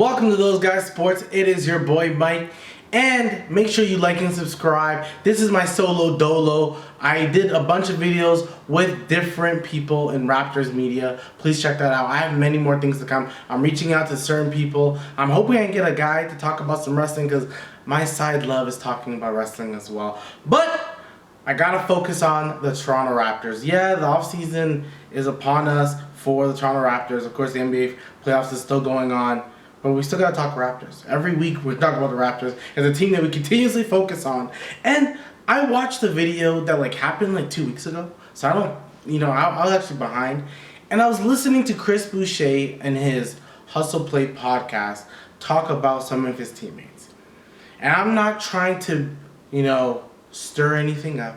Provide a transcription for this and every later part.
Welcome to Those Guys Sports. It is your boy Mike, and make sure you like and subscribe. This is my solo dolo. I did a bunch of videos with different people in Raptors media. Please check that out. I have many more things to come. I'm reaching out to certain people. I'm hoping I can get a guy to talk about some wrestling because my side love is talking about wrestling as well. But I gotta focus on the Toronto Raptors. Yeah, the offseason is upon us for the Toronto Raptors. Of course, the NBA playoffs is still going on. But we still gotta talk Raptors. Every week we talk about the Raptors as a team that we continuously focus on. And I watched the video that happened 2 weeks ago. So I don't, I was actually behind. And I was listening to Chris Boucher and his Hustle Play podcast talk about some of his teammates. And I'm not trying to, stir anything up.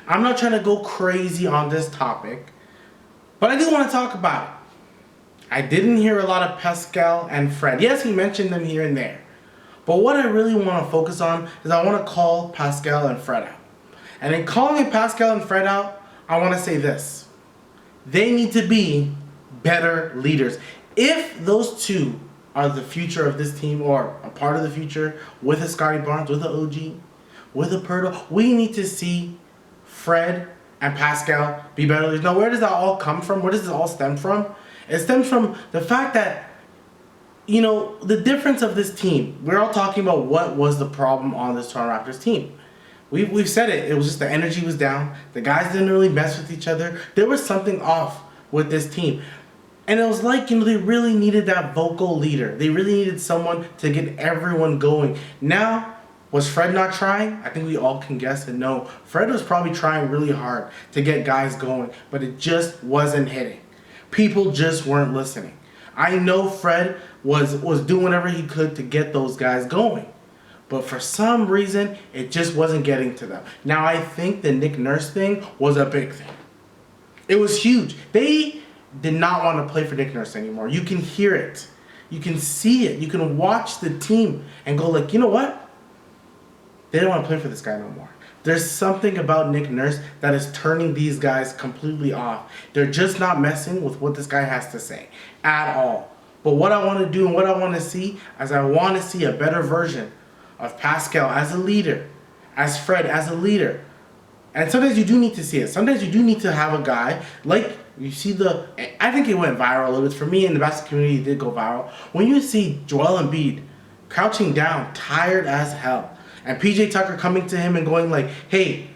I'm not trying to go crazy on this topic. But I do want to talk about it. I didn't hear a lot of Pascal and Fred. Yes, he mentioned them here and there. But what I really want to focus on is I want to call Pascal and Fred out. And in calling Pascal and Fred out, I want to say this. They need to be better leaders. If those two are the future of this team or a part of the future with a Scotty Barnes, with an OG, with a Pirtle, we need to see Fred and Pascal be better leaders. Now, where does that all come from? Where does this all stem from? It stems from the fact that, the difference of this team. We're all talking about what was the problem on this Toronto Raptors team. We've said it. It was just the energy was down. The guys didn't really mess with each other. There was something off with this team. And it was they really needed that vocal leader. They really needed someone to get everyone going. Now, was Fred not trying? I think we all can guess and know. Fred was probably trying really hard to get guys going, but it just wasn't hitting. People just weren't listening. I know Fred was doing whatever he could to get those guys going. But for some reason, it just wasn't getting to them. Now, I think the Nick Nurse thing was a big thing. It was huge. They did not want to play for Nick Nurse anymore. You can hear it. You can see it. You can watch the team and go you know what? They don't want to play for this guy no more. There's something about Nick Nurse that is turning these guys completely off. They're just not messing with what this guy has to say at all. But what I want to do and what I want to see is I want to see a better version of Pascal as a leader, as Fred as a leader. And sometimes you do need to see it. Sometimes you do need to have a guy you see I think it went viral a little bit. For me in the basketball community, it did go viral. When you see Joel Embiid crouching down, tired as hell, and PJ Tucker coming to him and going hey,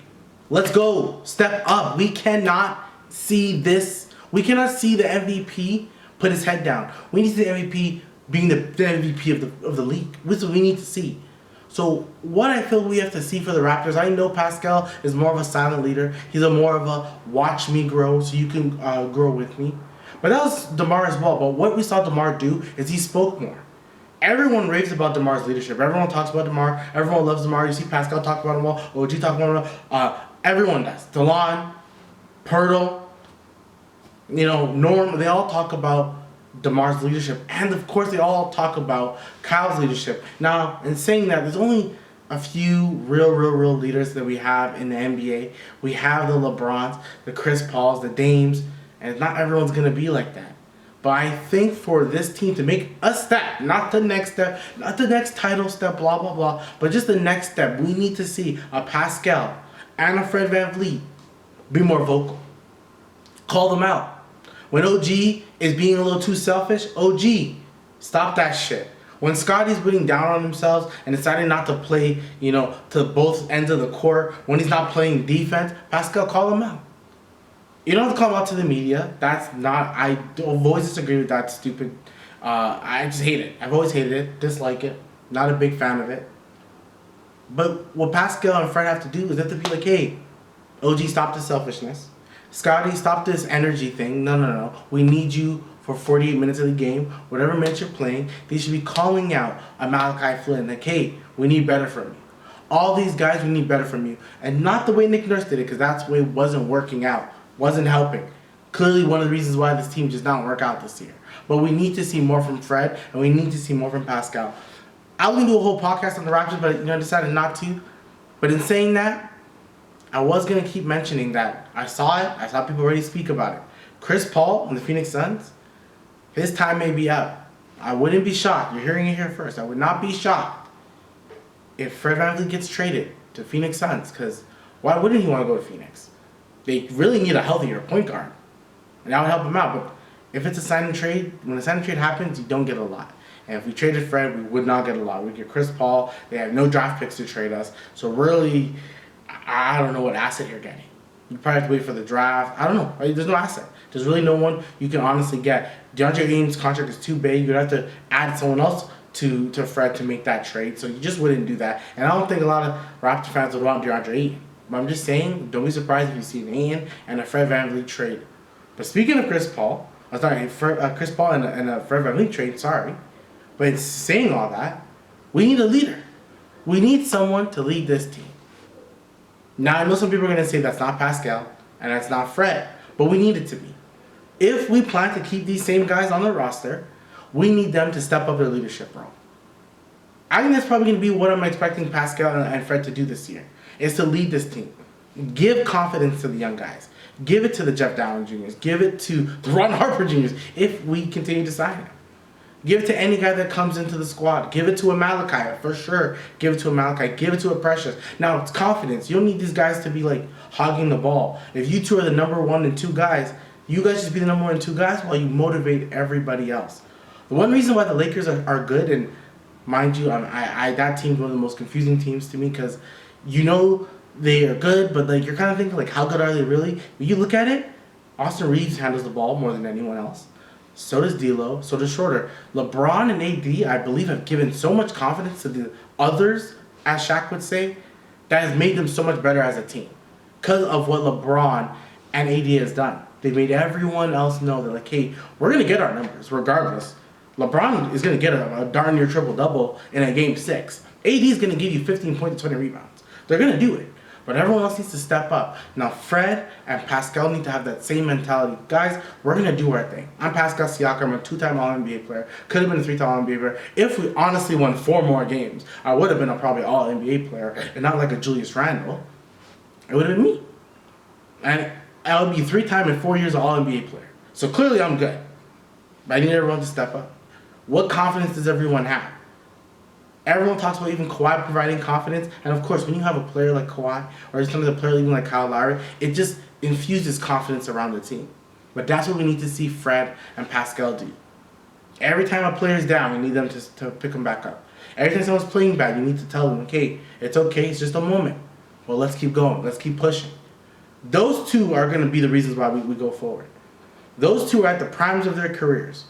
let's go, step up. We cannot see this. We cannot see the MVP put his head down. We need the MVP being the MVP of the league. This is what we need to see. So what I feel we have to see for the Raptors, I know Pascal is more of a silent leader. He's more of a watch me grow so you can grow with me. But that was DeMar as well. But what we saw DeMar do is he spoke more. Everyone raves about DeMar's leadership. Everyone talks about DeMar. Everyone loves DeMar. You see Pascal talk about him all. OG talk about him. Everyone does. DeLon, Pirtle, Norm. They all talk about DeMar's leadership. And, of course, they all talk about Kyle's leadership. Now, in saying that, there's only a few real leaders that we have in the NBA. We have the LeBrons, the Chris Pauls, the Dames. And not everyone's going to be like that. But I think for this team to make a step, not the next step, not the next title step, blah, blah, blah, but just the next step, we need to see a Pascal and a Fred VanVleet be more vocal. Call them out. When OG is being a little too selfish, OG, stop that shit. When Scotty's putting down on themselves and deciding not to play, to both ends of the court, when he's not playing defense, Pascal, call him out. You don't have to call him out to the media. That's not, I always disagree with that stupid, I just hate it. I've always hated it, dislike it, not a big fan of it. But what Pascal and Fred have to do is they have to be hey, OG, stop the selfishness. Scotty, stop this energy thing. No. We need you for 48 minutes of the game. Whatever minutes you're playing, they should be calling out a Malachi Flynn. Hey, we need better from you. All these guys, we need better from you. And not the way Nick Nurse did it, because that's the way it wasn't working out. Wasn't helping. Clearly one of the reasons why this team does not work out this year. But we need to see more from Fred, and we need to see more from Pascal. I was going to do a whole podcast on the Raptors, but I decided not to. But in saying that, I was going to keep mentioning that. I saw it. I saw people already speak about it. Chris Paul and the Phoenix Suns, his time may be up. I wouldn't be shocked. You're hearing it here first. I would not be shocked if Fred VanVleet gets traded to Phoenix Suns, because why wouldn't he want to go to Phoenix? They really need a healthier point guard, and that would help him out. But if it's a sign and trade, when a sign and trade happens, you don't get a lot. And if we traded Fred, we would not get a lot. We get Chris Paul. They have no draft picks to trade us. So really, I don't know what asset you're getting. You probably have to wait for the draft. I don't know. There's no asset. There's really no one you can honestly get. DeAndre Ayton's contract is too big. You'd have to add someone else to Fred to make that trade. So you just wouldn't do that. And I don't think a lot of Raptor fans would want DeAndre Ayton. But I'm just saying, don't be surprised if you see an Ayton and a Fred VanVleet trade. But speaking of Chris Paul, Chris Paul and a Fred VanVleet trade, sorry. But in saying all that, we need a leader. We need someone to lead this team. Now, I know some people are going to say that's not Pascal and that's not Fred, but we need it to be. If we plan to keep these same guys on the roster, we need them to step up their leadership role. I think that's probably going to be what I'm expecting Pascal and Fred to do this year, is to lead this team. Give confidence to the young guys. Give it to the Jeff Dowling Jr.'s. Give it to the Ron Harper Jr.'s if we continue to sign him. Give it to any guy that comes into the squad. Give it to a Malachi, for sure. Give it to a Malachi. Give it to a Precious. Now, it's confidence. You don't need these guys to be, like, hogging the ball. If you two are the number 1 and 2 guys, you guys just be the number 1 and 2 guys while you motivate everybody else. The one reason why the Lakers are good, and mind you, that team's one of the most confusing teams to me, because you know they are good, but like you're kind of thinking, like, how good are they really? When you look at it, Austin Reeves handles the ball more than anyone else. So does D'Lo. So does Schroeder. LeBron and AD, I believe, have given so much confidence to the others, as Shaq would say, that has made them so much better as a team. Because of what LeBron and AD has done. They made everyone else know that, like, hey, we're going to get our numbers regardless. LeBron is going to get a darn near triple-double in a Game 6. AD is going to give you 15 points and 20 rebounds. They're going to do it. But everyone else needs to step up. Now, Fred and Pascal need to have that same mentality. Guys, we're going to do our thing. I'm Pascal Siakam. I'm a 2-time All-NBA player. Could have been a 3-time All-NBA player. If we honestly won 4 more games, I would have been a probably All-NBA player and not like a Julius Randle. It would have been me. And I would be 3-time in 4 years All-NBA player. So clearly I'm good. But I need everyone to step up. What confidence does everyone have? Everyone talks about even Kawhi providing confidence. And of course, when you have a player like Kawhi, or sometimes a player even like Kyle Lowry, it just infuses confidence around the team. But that's what we need to see Fred and Pascal do. Every time a player is down, we need them to pick them back up. Every time someone's playing bad, you need to tell them, okay, it's okay, it's just a moment. Well, let's keep going. Let's keep pushing. Those two are going to be the reasons why we go forward. Those two are at the primes of their careers.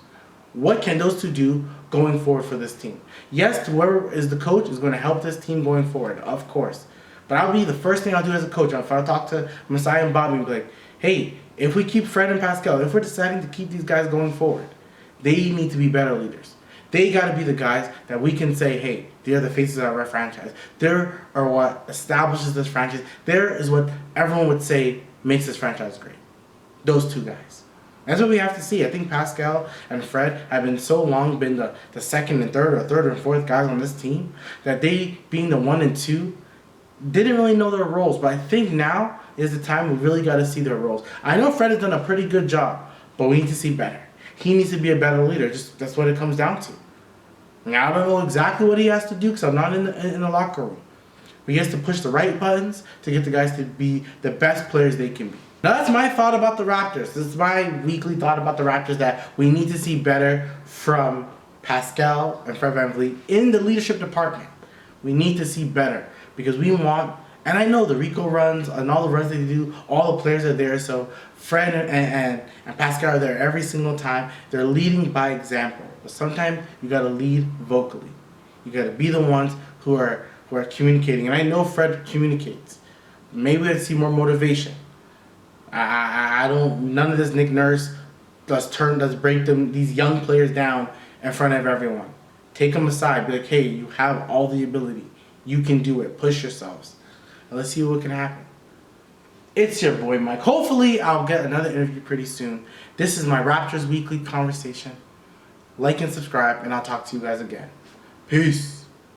What can those two do going forward for this team? Yes, whoever is the coach is going to help this team going forward, of course. But I'll be the first thing I'll do as a coach. If I talk to Masai and Bobby, I'll be like, hey, if we keep Fred and Pascal, if we're deciding to keep these guys going forward, they need to be better leaders. They got to be the guys that we can say, hey, they're the faces of our franchise. They are what establishes this franchise. There is what everyone would say makes this franchise great. Those two guys. That's what we have to see. I think Pascal and Fred have been so long been the second and third, or third and fourth guys on this team, that they, being the 1 and 2, didn't really know their roles. But I think now is the time we really got to see their roles. I know Fred has done a pretty good job, but we need to see better. He needs to be a better leader. Just that's what it comes down to. Now, I don't know exactly what he has to do because I'm not in the locker room. But he has to push the right buttons to get the guys to be the best players they can be. Now, that's my thought about the Raptors. This is my weekly thought about the Raptors, that we need to see better from Pascal and Fred VanVleet in the leadership department. We need to see better because we want, and I know the Rico runs and all the runs they do, all the players are there. So Fred and Pascal are there every single time. They're leading by example. But sometimes you got to lead vocally. You got to be the ones who are communicating. And I know Fred communicates. Maybe we have to see more motivation. I don't. None of this Nick Nurse does break these young players down in front of everyone. Take them aside. Be like, hey, you have all the ability. You can do it. Push yourselves. And let's see what can happen. It's your boy Mike. Hopefully, I'll get another interview pretty soon. This is my Raptors Weekly Conversation. Like and subscribe, and I'll talk to you guys again. Peace.